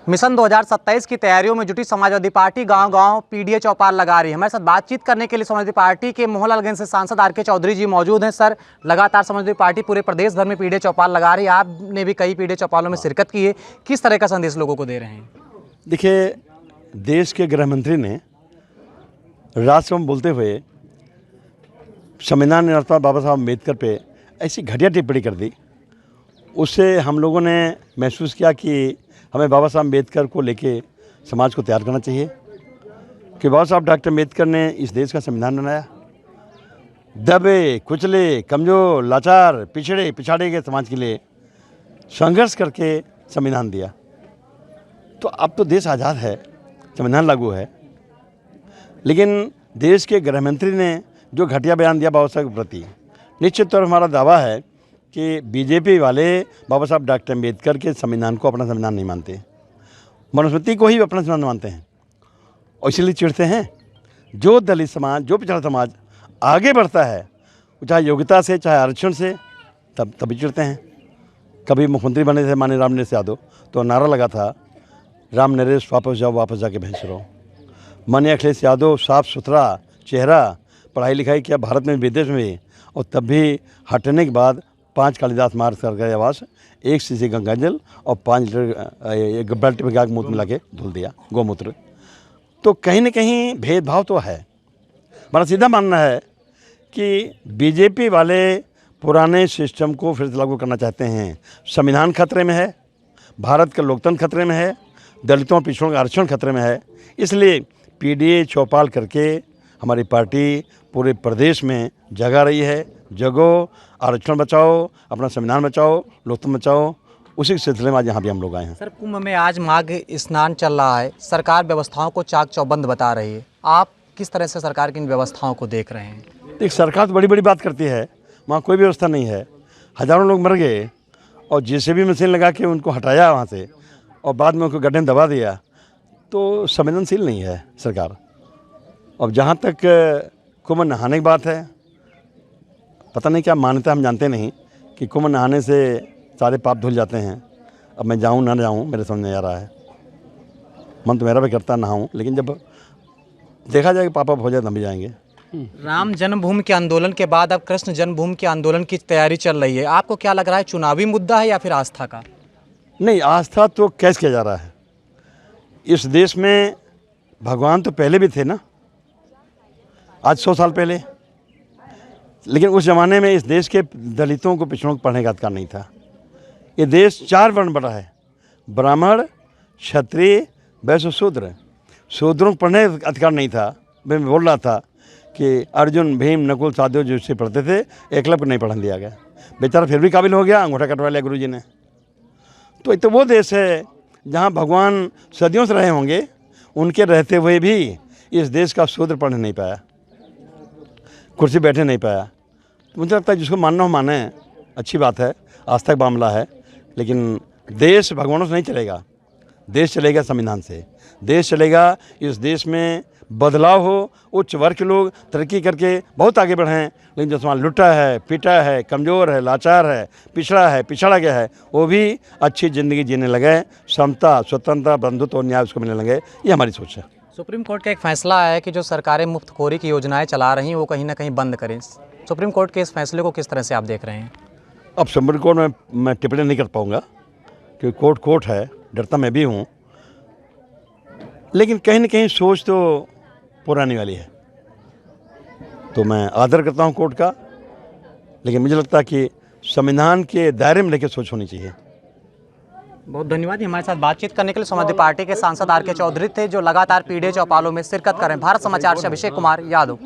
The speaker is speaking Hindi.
मिशन 2027 की तैयारियों में जुटी समाजवादी पार्टी गांव-गांव पीडीए चौपाल लगा रही है। हमारे साथ बातचीत करने के लिए समाजवादी पार्टी के मोहनलालगंज से सांसद आर के चौधरी जी मौजूद हैं। सर, लगातार समाजवादी पार्टी पूरे प्रदेश भर में पीडीए चौपाल लगा रही है। आपने भी कई पीडीए चौपालों में शिरकत की है। किस तरह का संदेश लोगों को दे रहे हैं? देखिए, देश के गृह मंत्री ने राष्ट्रसभा में बोलते हुए संविधान निर्माता बाबा साहब अम्बेडकर पे ऐसी घटिया टिप्पणी कर दी। उससे हम लोगों ने महसूस किया कि हमें बाबा साहब अम्बेडकर को लेके समाज को तैयार करना चाहिए कि बाबा साहब डॉक्टर अम्बेडकर ने इस देश का संविधान बनाया। दबे, कुचले, कमज़ोर, लाचार, पिछाड़े के समाज के लिए संघर्ष करके संविधान दिया। तो अब तो देश आज़ाद है, संविधान लागू है, लेकिन देश के गृह मंत्री ने जो घटिया बयान दिया बाबा साहब के प्रति, निश्चित तौर पर हमारा दावा है कि बीजेपी वाले बाबा साहब डॉक्टर अम्बेडकर के संविधान को अपना संविधान नहीं मानते, मनुस्मृति को ही अपना संविधान मानते हैं और इसलिए चिढ़ते हैं। जो दलित समाज, जो पिछड़ा समाज आगे बढ़ता है, चाहे योग्यता से, चाहे आरक्षण से, तभी चिढ़ते हैं। कभी मुख्यमंत्री बने थे माननीय राम नरेश यादव, तो नारा लगा था, राम नरेश वापस जाओ, वापस जाके भैंस रहो। माननीय अखिलेश यादव साफ सुथरा चेहरा, पढ़ाई लिखाई किया भारत में विदेश में, और तब भी हटने के बाद 5 कालिदास मार्ग कर गए आवास, 1 सीसी गंगाजल और 5 लीटर बेल्ट में गाय मूत्र मिला के धुल दिया, गौमूत्र। तो कहीं न कहीं भेदभाव तो है। हमारा सीधा मानना है कि बीजेपी वाले पुराने सिस्टम को फिर से लागू करना चाहते हैं। संविधान खतरे में है, भारत का लोकतंत्र खतरे में है, दलितों पिछड़ों का आरक्षण खतरे में है। इसलिए पीडीए चौपाल करके हमारी पार्टी पूरे प्रदेश में जगा रही है। जगो, आरक्षण बचाओ, अपना संविधान बचाओ, लोकतंत्र बचाओ। उसी सिलसिले में आज यहाँ भी हम लोग आए हैं। सर, कुंभ में आज माघ स्नान चल रहा है, सरकार व्यवस्थाओं को चाक चौबंद बता रही है। आप किस तरह से सरकार की इन व्यवस्थाओं को देख रहे हैं? एक सरकार तो बड़ी बड़ी बात करती है, वहाँ कोई व्यवस्था नहीं है। हज़ारों लोग मर गए और जेसीबी मशीन लगा के उनको हटाया वहाँ से और बाद में उनको गड्ढे में दबा दिया। तो संवेदनशील नहीं है सरकार। अब जहाँ तक कुंभ नहाने की बात है, पता नहीं क्या मान्यता, हम जानते नहीं कि कुंभ नहाने से सारे पाप धुल जाते हैं। अब मैं जाऊँ ना जाऊँ मेरे समझ नहीं आ रहा है। मन तो मेरा भी करता नहाऊँ, लेकिन जब देखा जाए कि पाप हो जाए तब भी जाएंगे। राम जन्मभूमि के आंदोलन के बाद अब कृष्ण जन्मभूमि के आंदोलन की तैयारी चल रही है। आपको क्या लग रहा है, चुनावी मुद्दा है या फिर आस्था का? नहीं, आस्था तो कैसे किया जा रहा है। इस देश में भगवान तो पहले भी थे ना, आज 100 साल पहले, लेकिन उस ज़माने में इस देश के दलितों को, पिछड़ों को पढ़ने का अधिकार नहीं था। ये देश 4 वर्ण बड़ा है, ब्राह्मण, क्षत्रिय, वैश्य, शूद्र। शूद्रों को पढ़ने का अधिकार नहीं था। मैं बोल रहा था कि अर्जुन, भीम, नकुल, सहदेव जिससे पढ़ते थे, एकलव्य को नहीं पढ़ने दिया गया। बेचारा फिर भी काबिल हो गया, अंगूठा कटवा लिया गुरुजी ने। तो ये तो वो देश है जहाँ भगवान सदियों से रहे होंगे, उनके रहते हुए भी इस देश का शूद्र पढ़ नहीं पाया, कुर्सी बैठे नहीं पाया। तो मुझे लगता है जिसको मानना हो माने, अच्छी बात है, आस्था का मामला है, लेकिन देश भगवानों से नहीं चलेगा। देश चलेगा संविधान से। देश चलेगा, इस देश में बदलाव हो, उच्च वर्ग के लोग तरक्की करके बहुत आगे बढ़ें, लेकिन जो समाज लुटा है, पिटा है, कमज़ोर है, लाचार है, पिछड़ा गया है, वो भी अच्छी ज़िंदगी जीने लगे, समता, स्वतंत्रता, बंधुत्व और न्याय उसको मिलने लगे। ये हमारी सोच है। सुप्रीम कोर्ट का एक फैसला है कि जो सरकारें मुफ्तखोरी की योजनाएं चला रही हैं वो कहीं ना कहीं बंद करें। सुप्रीम कोर्ट के इस फैसले को किस तरह से आप देख रहे हैं? अब सुप्रीम कोर्ट में मैं टिप्पणी नहीं कर पाऊँगा, क्योंकि कोर्ट है, डरता मैं भी हूँ, लेकिन कहीं न कहीं सोच तो पुरानी वाली है। तो मैं आदर करता हूँ कोर्ट का, लेकिन मुझे लगता है कि संविधान के दायरे में लेकर सोच होनी चाहिए। बहुत धन्यवाद। हमारे साथ बातचीत करने के लिए समाजवादी पार्टी के सांसद आर के चौधरी थे, जो लगातार पीडीए चौपालों में शिरकत कर रहे हैं। भारत समाचार से अभिषेक कुमार यादव।